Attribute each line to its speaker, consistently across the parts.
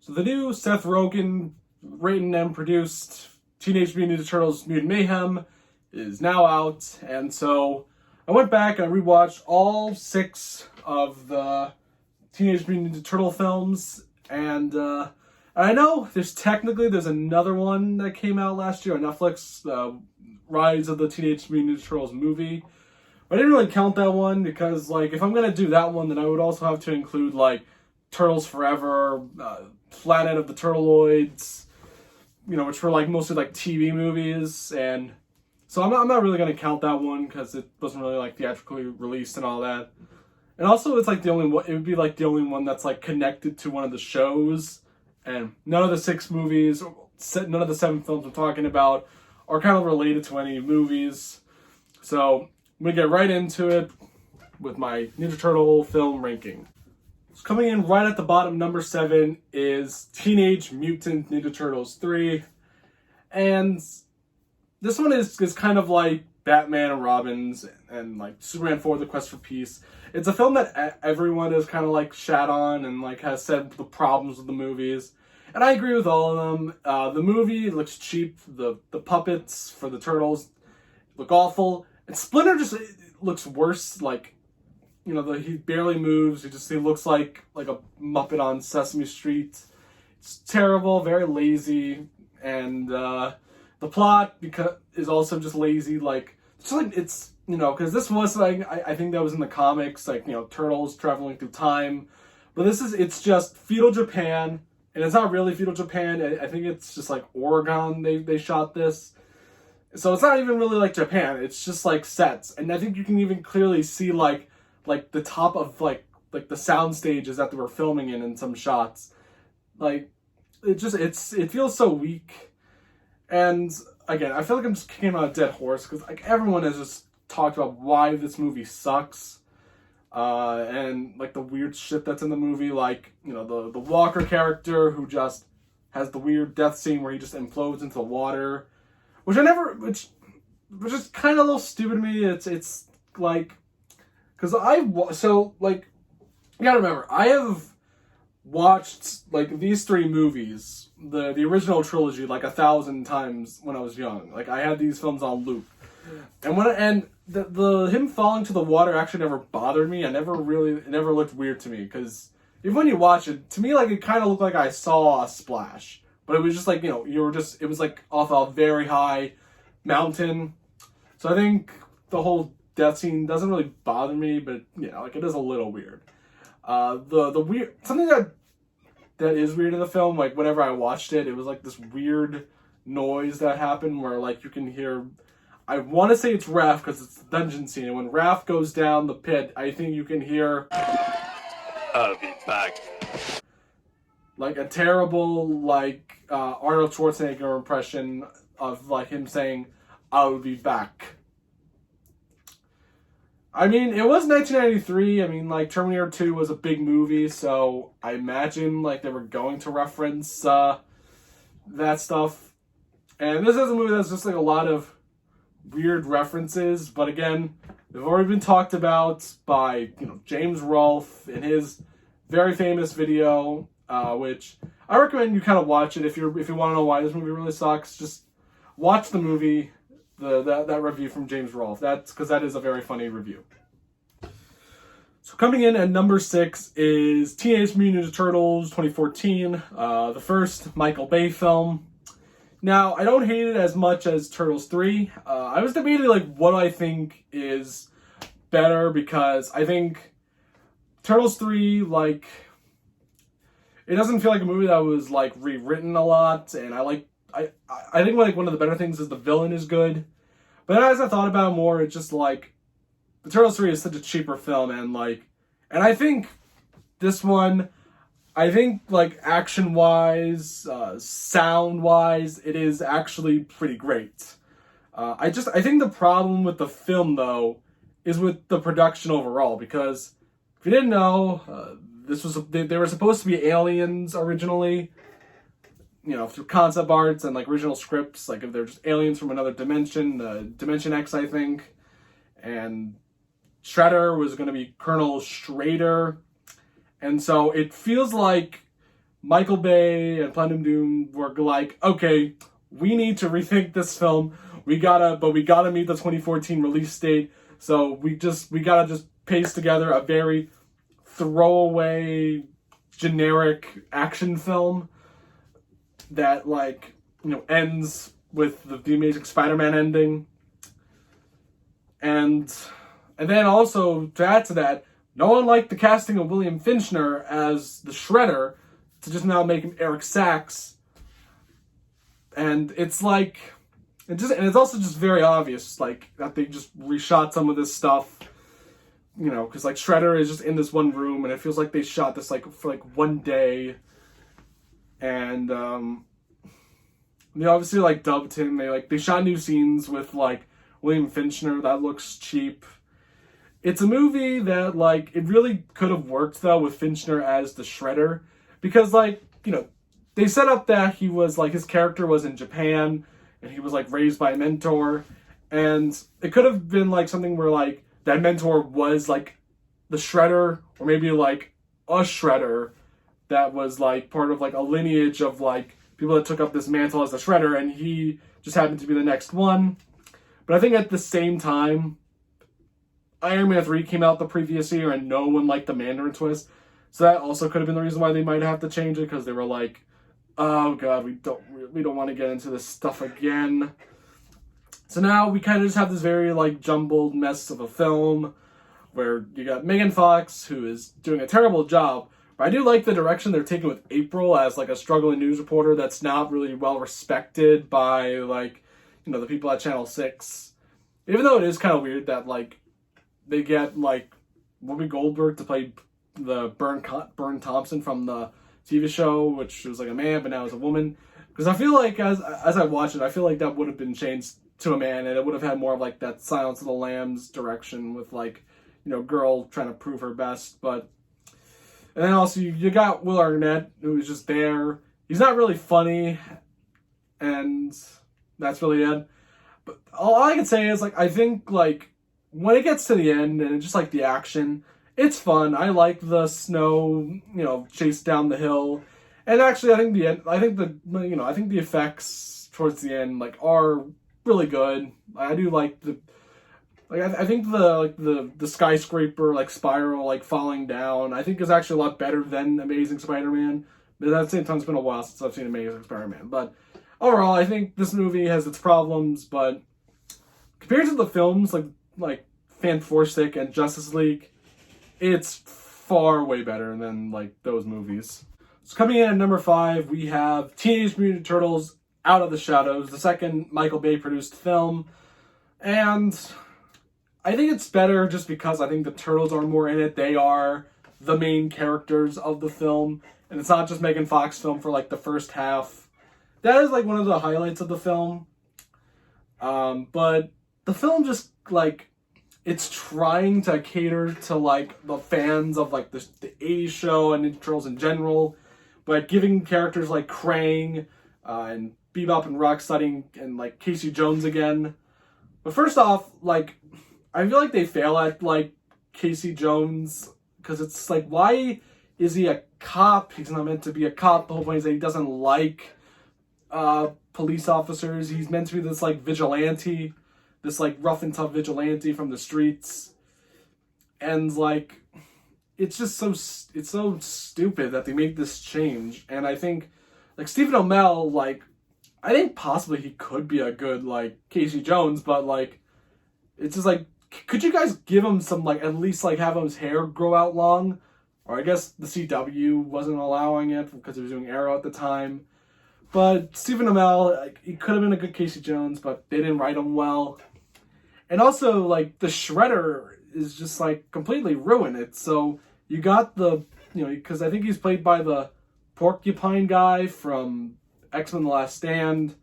Speaker 1: So the new Seth Rogen written and produced Teenage Mutant Ninja Turtles Mutant Mayhem is now out, and so I went back and rewatched all 6 of the Teenage Mutant Ninja Turtle films, and I know there's another one that came out last year on Netflix, Rise of the Teenage Mutant Ninja Turtles movie. I didn't really count that one because, like, if I'm gonna do that one, then I would also have to include, like, Turtles Forever, Planet of the Turtleoids, which were, like, mostly, like, TV movies, and so I'm not really gonna count that one because it wasn't really, like, theatrically released and all that. And also, it's, like, it would be, like, the only one that's, like, connected to one of the shows, and none of the 6 movies, none of the 7 films I'm talking about are kind of related to any movies, so I'm going to get right into it with my Ninja Turtle film ranking. So coming in right at the bottom, number 7, is Teenage Mutant Ninja Turtles 3. And this one is kind of like Batman and Robin's and like Superman 4, The Quest for Peace. It's a film that everyone is kind of like shat on and like has said the problems with the movies. And I agree with all of them. The movie looks cheap. The puppets for the turtles look awful. And Splinter just looks worse, like, he barely moves. He looks like a Muppet on Sesame Street. It's terrible, very lazy, and the plot is also just lazy. Because this was like I think that was in the comics, turtles traveling through time, but it's just feudal Japan, and it's not really feudal Japan. I think it's just like Oregon. They shot this. So it's not even really like Japan. It's just like sets, and I think you can even clearly see like the top of like the sound stages that they were filming in some shots. Like it feels so weak. And again, I feel like I'm just kicking on a dead horse because like everyone has just talked about why this movie sucks, and like the weird shit that's in the movie, like the Walker character who just has the weird death scene where he just implodes into the water. Which is kind of a little stupid to me. It's like, because you gotta remember, I have watched like these 3 movies, the original trilogy, like 1,000 times when I was young. Like I had these films on loop, and the him falling to the water actually never bothered me. It never looked weird to me because even when you watch it, to me like it kind of looked like I saw a splash. But it was just like, it was like off a very high mountain. So I think the whole death scene doesn't really bother me, but it is a little weird. The weird, something that is weird in the film, like whenever I watched it, it was like this weird noise that happened where like you can hear, I want to say it's Raph because it's the dungeon scene. And when Raph goes down the pit, I think you can hear, "I'll be back." Like a terrible, like, Arnold Schwarzenegger impression of, like, him saying, "I'll be back." I mean, it was 1993. I mean, like, Terminator 2 was a big movie, so I imagine, like, they were going to reference, that stuff. And this is a movie that's just, like, a lot of weird references, but again, they've already been talked about by, James Rolfe in his very famous video, which I recommend you kind of watch it if you want to know why this movie really sucks. Just watch the movie, that review from James Rolfe. That's because that is a very funny review. So coming in at number 6 is Teenage Mutant Ninja Turtles 2014, the first Michael Bay film. Now I don't hate it as much as Turtles 3. I was debating like what I think is better because I think Turtles 3 like. It doesn't feel like a movie that was like rewritten a lot, and I think like one of the better things is the villain is good. But as I thought about it more, it's just like the Turtles 3 is such a cheaper film, and I think this one, I think like action wise, sound wise, it is actually pretty great. I think the problem with the film though is with the production overall, because if you didn't know, they were supposed to be aliens originally, through concept arts and like original scripts, like if they're just aliens from another dimension, Dimension X, I think, and Shredder was going to be Colonel Schrader, and so it feels like Michael Bay and Platinum Doom were like, okay, we need to rethink this film. We gotta meet the 2014 release date. So we gotta just paste together a very throwaway, generic action film that, like, you know, ends with the Amazing Spider-Man ending. And then also, to add to that, no one liked the casting of William Fichtner as the Shredder, to just now make him Eric Sachs. And it's like, it's also just very obvious, like, that they just reshot some of this stuff, you know, because, like, Shredder is just in this one room, and it feels like they shot this, like, for, like, one day. And, they obviously, like, dubbed him. They shot new scenes with, like, William Fichtner. That looks cheap. It's a movie that, like, it really could have worked, though, with Fichtner as the Shredder. Because, like, you know, they set up that he was, like, his character was in Japan, and he was, like, raised by a mentor. And it could have been, like, something where, like, that mentor was, like, the Shredder, or maybe, like, a Shredder that was, like, part of, like, a lineage of, like, people that took up this mantle as the Shredder, and he just happened to be the next one. But I think at the same time, Iron Man 3 came out the previous year, and no one liked the Mandarin twist. So that also could have been the reason why they might have to change it, because they were like, oh god, we don't want to get into this stuff again. So now we kind of just have this very, like, jumbled mess of a film, where you got Megan Fox, who is doing a terrible job. But I do like the direction they're taking with April as, like, a struggling news reporter that's not really well respected by, like, you know, the people at Channel 6. Even though it is kind of weird that, like, they get, like, Whoopi Goldberg to play the Bern Thompson from the TV show, which was, like, a man, but now is a woman. Because I feel like, as I watch it, I feel like that would have been changed to a man, and it would have had more of, like, that Silence of the Lambs direction with, like, you know, girl trying to prove her best. But and then also you got Will Arnett, who's just there. He's not really funny, and that's really it. But all I can say is, like, I think, like, when it gets to the end and just, like, the action, it's fun. I like the snow, you know, chase down the hill. And actually, I think the effects towards the end, like, are really good. I do like I think the skyscraper, like, spiral, like, falling down, I think is actually a lot better than Amazing Spider-Man. But at the same time, it's been a while since I've seen Amazing Spider-Man. But overall, I think this movie has its problems, but compared to the films like Fantastic and Justice League, it's far way better than, like, those movies. So coming in at number 5, we have Teenage Mutant Turtles Out of the Shadows, the second Michael Bay produced film. And I think it's better just because I think the Turtles are more in it. They are the main characters of the film. And it's not just Megan Fox film for, like, the first half. That is, like, one of the highlights of the film. But the film just, like, it's trying to cater to, like, the fans of, like, the 80s show and Ninja Turtles in general. But giving characters like Krang and Bebop and Rocksteady and, like, Casey Jones again. But first off, like, I feel like they fail at, like, Casey Jones, because it's like, why is he a cop? He's not meant to be a cop. The whole point is that he doesn't like police officers. He's meant to be this, like, vigilante, this, like, rough and tough vigilante from the streets. And, like, it's just it's so stupid that they make this change. And I think, like, Stephen Amell, like, I think possibly he could be a good, like, Casey Jones, but, like, it's just like, could you guys give him some, like, at least, like, have his hair grow out long? Or I guess the CW wasn't allowing it because he was doing Arrow at the time. But Stephen Amell, like, he could have been a good Casey Jones, but they didn't write him well. And also, like, the Shredder is just, like, completely ruined it. So you got the, you know, because I think he's played by the Porcupine guy from X-Men The Last Stand.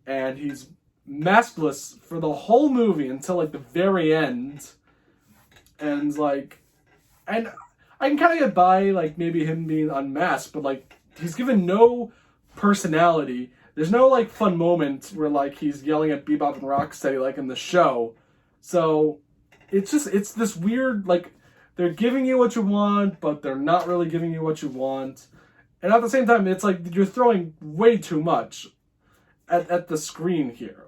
Speaker 1: And he's maskless for the whole movie until, like, the very end. And, like, and I can kind of get by, like, maybe him being unmasked, but, like, he's given no personality. There's no, like, fun moment where, like, he's yelling at Bebop and Rocksteady, like, in the show. So it's this weird, like, they're giving you what you want, but they're not really giving you what you want. And at the same time, it's like you're throwing way too much at the screen here.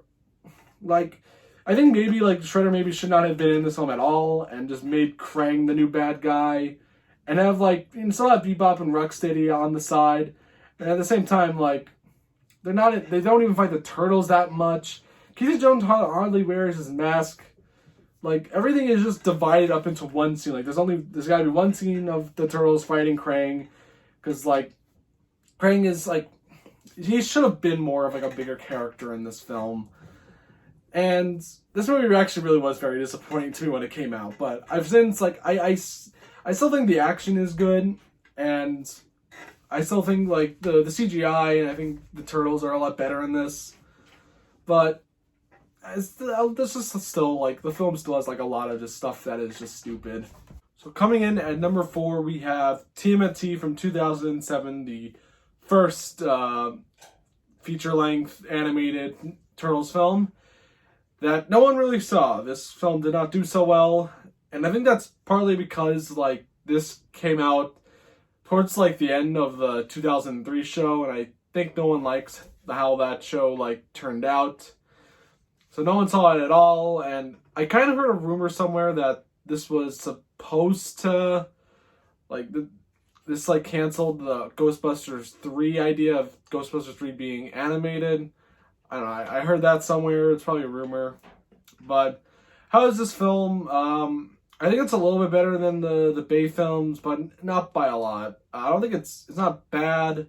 Speaker 1: Like, I think maybe like Shredder maybe should not have been in this film at all and just made Krang the new bad guy and have like, and still have Bebop and Rocksteady on the side. And at the same time, like, they don't even fight the Turtles that much. Casey Jones hardly wears his mask. Like, everything is just divided up into one scene. Like, there's gotta be one scene of the Turtles fighting Krang. Because, like, Krang is, like, he should have been more of, like, a bigger character in this film. And this movie actually really was very disappointing to me when it came out. But I've since, like, I still think the action is good. And I still think, like, the CGI and I think the Turtles are a lot better in this. But this is still, like, the film still has, like, a lot of just stuff that is just stupid. So coming in at number 4, we have TMNT from 2007, the first feature-length animated Turtles film that no one really saw. This film did not do so well, and I think that's partly because, like, this came out towards, like, the end of the 2003 show, and I think no one likes how that show, like, turned out. So no one saw it at all, and I kind of heard a rumor somewhere that this was supposed to, like, this, like, canceled the Ghostbusters 3 idea of Ghostbusters 3 being animated. I don't know, I heard that somewhere. It's probably a rumor. But how is this film? I think it's a little bit better than the Bay films, but not by a lot. I don't think it's not bad.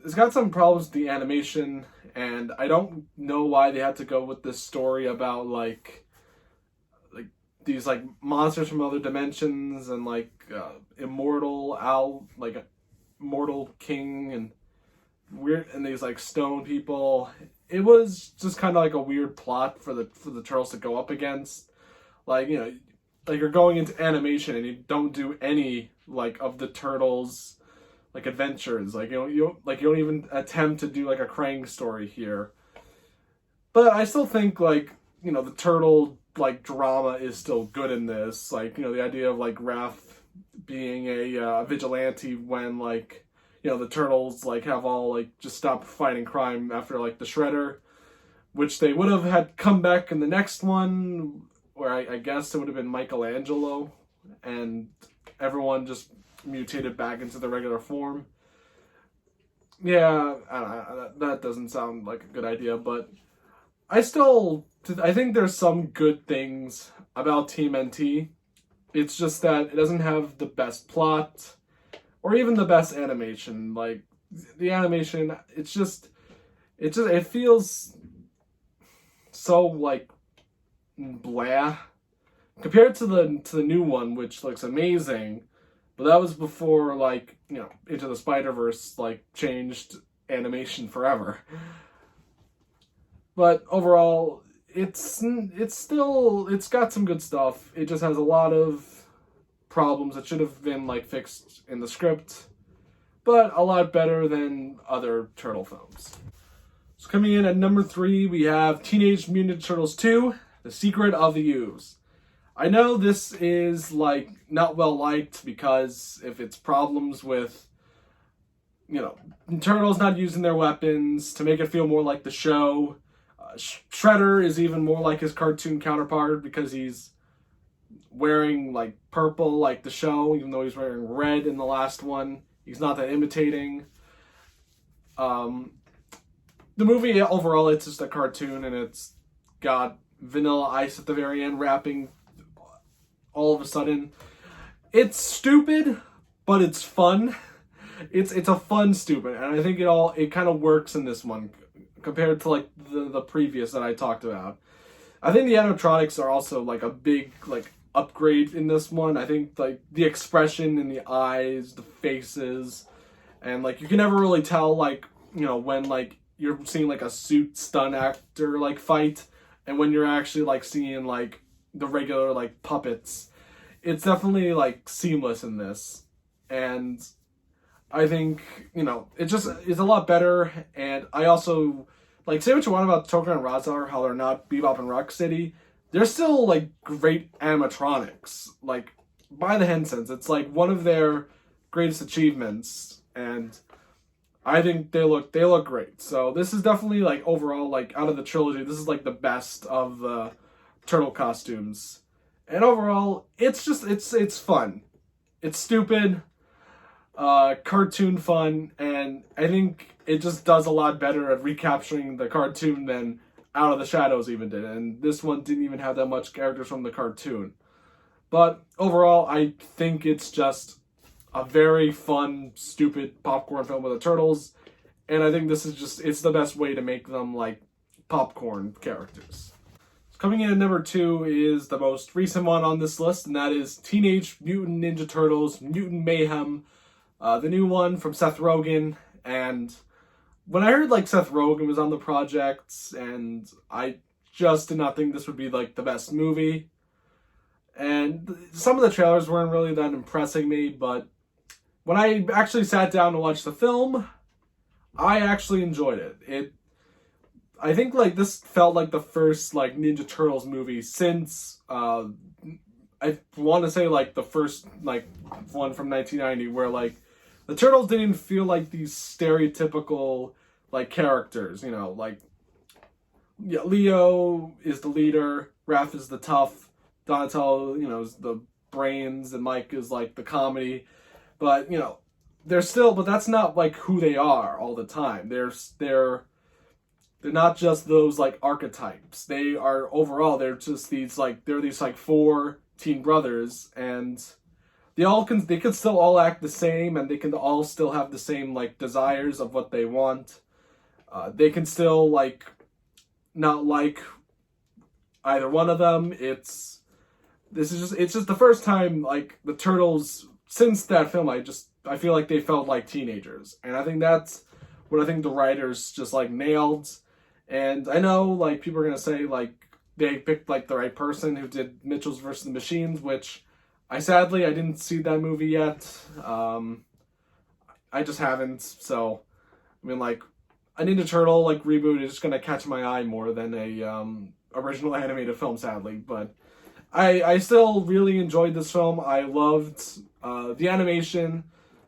Speaker 1: It's got some problems with the animation, and I don't know why they had to go with this story about like these like monsters from other dimensions and like immortal king and weird and these like stone people. It was just kind of like a weird plot for the Turtles to go up against. Like, you know, like you're going into animation and you don't do any like of the Turtles like adventures. Like you don't even attempt to do like a Krang story here. But I still think like, you know, the turtle like drama is still good in this. Like, you know, the idea of like Raph being a vigilante when like, you know, the Turtles like have all like just stopped fighting crime after like the Shredder, which they would have had come back in the next one, where I guess it would have been Michelangelo, and everyone just mutated back into the regular form. Yeah, I don't know, that doesn't sound like a good idea, but I think there's some good things about TMNT. It's just that it doesn't have the best plot or even the best animation. Like, the animation, it feels so like blah compared to the new one, which looks amazing. But that was before, like, you know, Into the Spider-Verse like changed animation forever. But overall, it's got some good stuff. It just has a lot of problems that should have been like fixed in the script, but a lot better than other Turtle films. So coming in at number 3, we have Teenage Mutant Ninja Turtles 2: The Secret of the Ooze. I know this is like not well liked because if it's problems with, you know, Turtles not using their weapons to make it feel more like the show. Shredder is even more like his cartoon counterpart because he's wearing like purple like the show, even though he's wearing red in the last one. He's not that imitating. The movie overall, it's just a cartoon, and it's got Vanilla Ice at the very end rapping all of a sudden. It's stupid, but it's fun. It's a fun stupid, and I think it kind of works in this one compared to like the previous that I talked about. I think the animatronics are also like a big like upgrade in this one. I think like the expression in the eyes, the faces, and like you can never really tell like, you know, when like you're seeing like a suit stunt actor like fight and when you're actually like seeing like the regular like puppets. It's definitely like seamless in this, and I think, you know, it just is a lot better. And I also, like, say what you want about Toker and Razar, how they're not Bebop and Rocksteady, they're still, like, great animatronics. Like, by the Hensons, it's, like, one of their greatest achievements. and I think they look great. So this is definitely like overall, like out of the trilogy, this is like the best of the turtle costumes. And overall, it's just it's fun. It's stupid, cartoon fun, and I think it just does a lot better at recapturing the cartoon than Out of the Shadows even did. And this one didn't even have that much characters from the cartoon. But overall, I think it's just a very fun, stupid popcorn film with the turtles. And I think this is just, it's the best way to make them like popcorn characters. Coming in at number 2 is the most recent one on this list, and that is Teenage Mutant Ninja Turtles Mutant Mayhem, the new one from Seth Rogen. And when I heard like Seth Rogen was on the project, and I just did not think this would be like the best movie. And some of the trailers weren't really that impressing me, but when I actually sat down to watch the film, I actually enjoyed it. I think like this felt like the first like Ninja Turtles movie since I want to say like the first like one from 1990 where like the Turtles didn't feel like these stereotypical like characters, you know, like yeah, Leo is the leader, Raph is the tough, Donatello, you know, is the brains, and Mike is like the comedy. But, you know, but that's not like who they are all the time. They're not just those like archetypes. They are overall, they're these 4 teen brothers, and they can still all act the same, and they can all still have the same like desires of what they want. They can still like not like either one of them. It's just the first time like the Turtles since that film. I feel like they felt like teenagers, and I think that's what I think the writers just like nailed. And I know like people are gonna say like they picked like the right person who did Mitchell's vs. the Machines, which I didn't see that movie yet. I just haven't. So I mean, like a Ninja Turtle like reboot is just gonna catch my eye more than a original animated film, sadly. But I still really enjoyed this film. I loved the animation,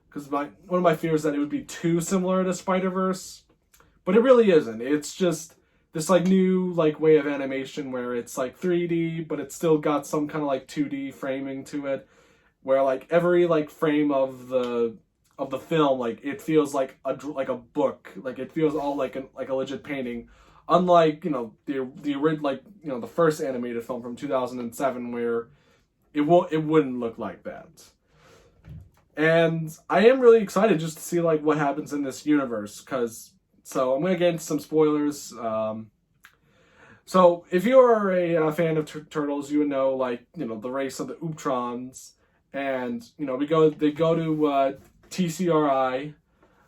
Speaker 1: because one of my fears is that it would be too similar to Spider-Verse, but it really isn't. It's just this like new like way of animation where it's like 3D, but it's still got some kind of like 2D framing to it, where like every like frame of the film, like it feels like a book, like it feels all like a legit painting. Unlike, you know, the first animated film from 2007, where it wouldn't look like that. And I am really excited just to see like what happens in this universe, so I'm gonna get into some spoilers. So if you are a fan of Turtles, you would know like, you know, the race of the Ooptrons, and you know they go to TCRI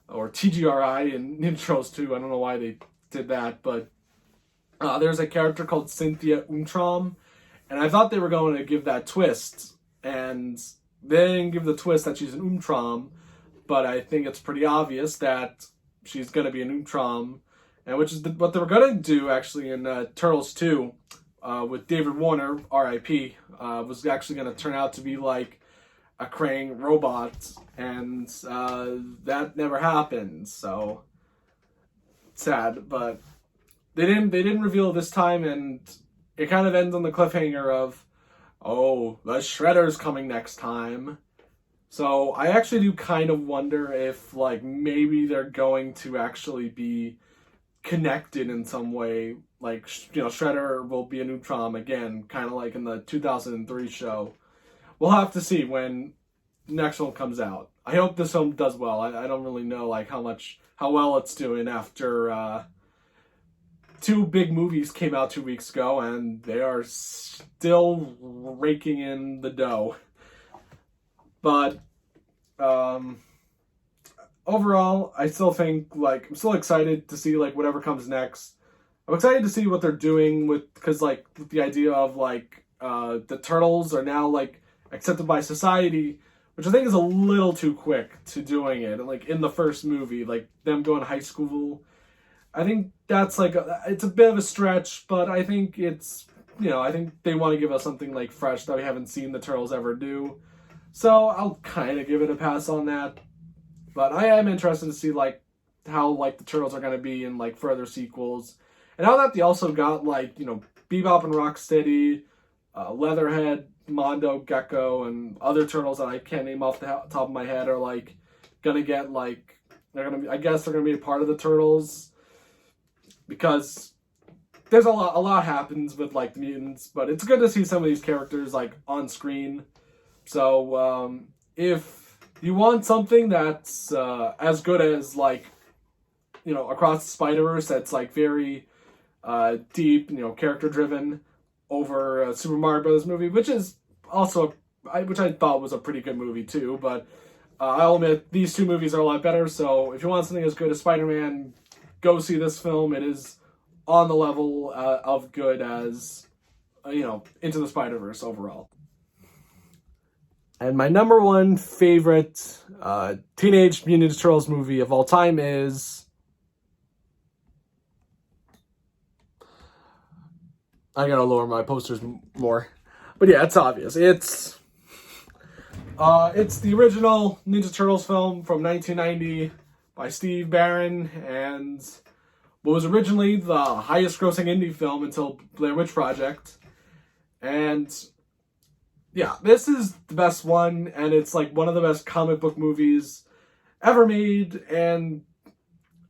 Speaker 1: or TGRI in Ninja Turtles 2. I don't know why they did that, but there's a character called Cynthia Umtrom, and I thought they were going to give that twist, and they didn't give the twist that she's an Umtrom, but I think it's pretty obvious that she's going to be an Umtrom, and which is what they were going to do actually in Turtles 2 with David Warner, R.I.P., was actually going to turn out to be like a Krang robot, and that never happened, so sad. But they didn't reveal it this time, and it kind of ends on the cliffhanger of, oh, the Shredder's coming next time. So I actually do kind of wonder if like maybe they're going to actually be connected in some way. Like, you know, Shredder will be a Neutron again, kind of like in the 2003 show. We'll have to see when the next one comes out. I hope this film does well. I don't really know like how well it's doing after 2 big movies came out 2 weeks ago, and they are still raking in the dough. But overall, I still think like I'm still excited to see like whatever comes next. I'm excited to see what they're doing because like with the idea of like the Turtles are now like accepted by society, which I think is a little too quick to doing it. Like in the first movie, like them going to high school, I think that's like it's a bit of a stretch, but I think it's, you know, I think they want to give us something like fresh that we haven't seen the Turtles ever do. So I'll kind of give it a pass on that. But I am interested to see like how like the Turtles are gonna be in like further sequels. And now that they also got like, you know, Bebop and Rocksteady, Leatherhead, Mondo, Gecko, and other turtles that I can't name off the top of my head are like gonna get like they're gonna be, I guess they're gonna be a part of the Turtles, because there's a lot happens with like the mutants, but it's good to see some of these characters like on screen. So if you want something that's as good as like, you know, Across the Spider-Verse, that's like very deep, you know, character driven over Super Mario Brothers movie, which is also which I thought was a pretty good movie too. But I'll admit these two movies are a lot better. So if you want something as good as Spider-Man, go see this film. It is on the level of good as you know, Into the Spider-Verse overall. And my number one favorite Teenage Mutant Ninja Turtles movie of all time is... I gotta lower my posters more. But yeah, it's obvious. It's the original Ninja Turtles film from 1990 by Steve Barron, and what was originally the highest grossing indie film until Blair Witch Project. And yeah, this is the best one, and it's like one of the best comic book movies ever made, and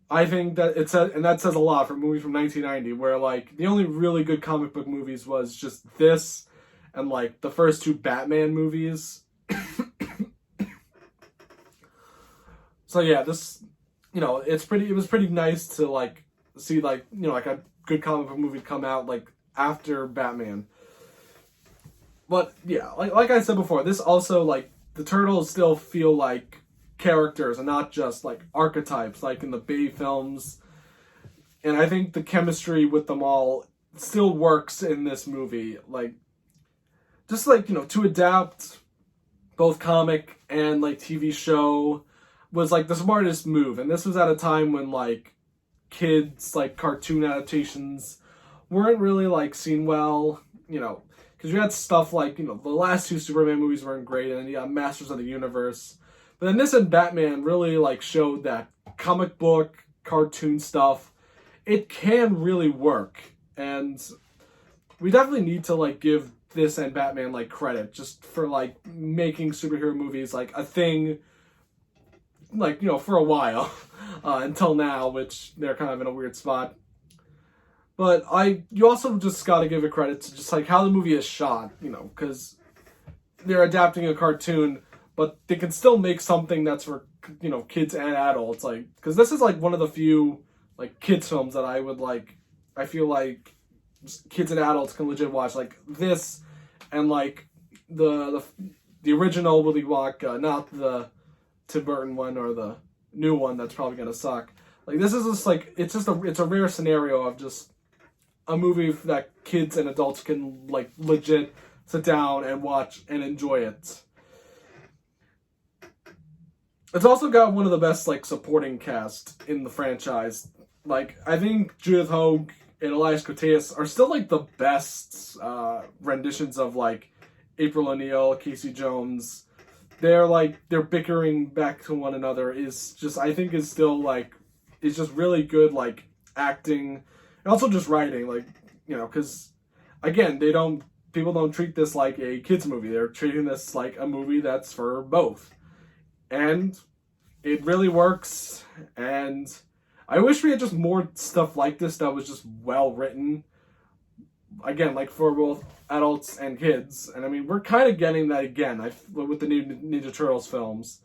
Speaker 1: I think that that says a lot for a movie from 1990, where like the only really good comic book movies was just this and like the first two Batman movies. So yeah, this, you know, it was pretty nice to like see like, you know, like a good comic book movie come out like after Batman. But yeah, like I said before, this also like the Turtles still feel like characters and not just like archetypes like in the Bay films. And I think the chemistry with them all still works in this movie. Like, just like, you know, to adapt both comic and like TV show was like the smartest move. And this was at a time when like kids like cartoon adaptations weren't really like seen well, you know, because you had stuff like, you know, the last two Superman movies weren't great, and then you got Masters of the Universe. But then this and Batman really like showed that comic book cartoon stuff, it can really work. And we definitely need to like give this and Batman like credit just for like making superhero movies like a thing, like, you know, for a while until now, which they're kind of in a weird spot. But you also just got to give it credit to just like how the movie is shot, you know, because they're adapting a cartoon, but they can still make something that's for, you know, kids and adults. Like, because this is like one of the few like kids films that I would like, I feel like kids and adults can legit watch. Like this and like the original Willy Wonka, not the Tim Burton one or the new one that's probably gonna suck. Like this is just like it's a rare scenario of just a movie that kids and adults can like legit sit down and watch and enjoy it. It's also got one of the best like supporting cast in the franchise. Like I think Judith Hoag and Elias Koteas are still like the best renditions of like April O'Neil, Casey Jones. They're bickering back to one another is just, I think is still like, is just really good like acting and also just writing, like, you know, because again, people don't treat this like a kids movie. They're treating this like a movie that's for both. And it really works. And I wish we had just more stuff like this that was just well written. Again, like for both adults and kids. And I mean, we're kind of getting that again with the new Ninja Turtles films.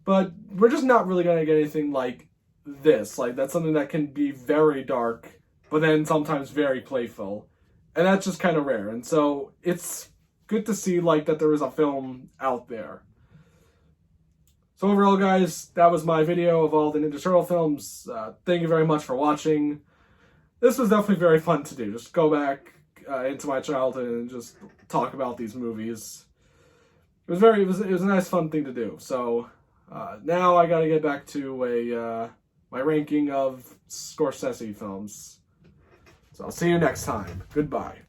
Speaker 1: But we're just not really going to get anything like this. Like, that's something that can be very dark, but then sometimes very playful. And that's just kind of rare. And so it's good to see, like, that there is a film out there. So overall, guys, that was my video of all the Ninja Turtle films. Thank you very much for watching. This was definitely very fun to do. Just go back into my childhood and just talk about these movies. It was a nice fun thing to do. So now I gotta get back to my ranking of Scorsese films. So I'll see you next time. Goodbye.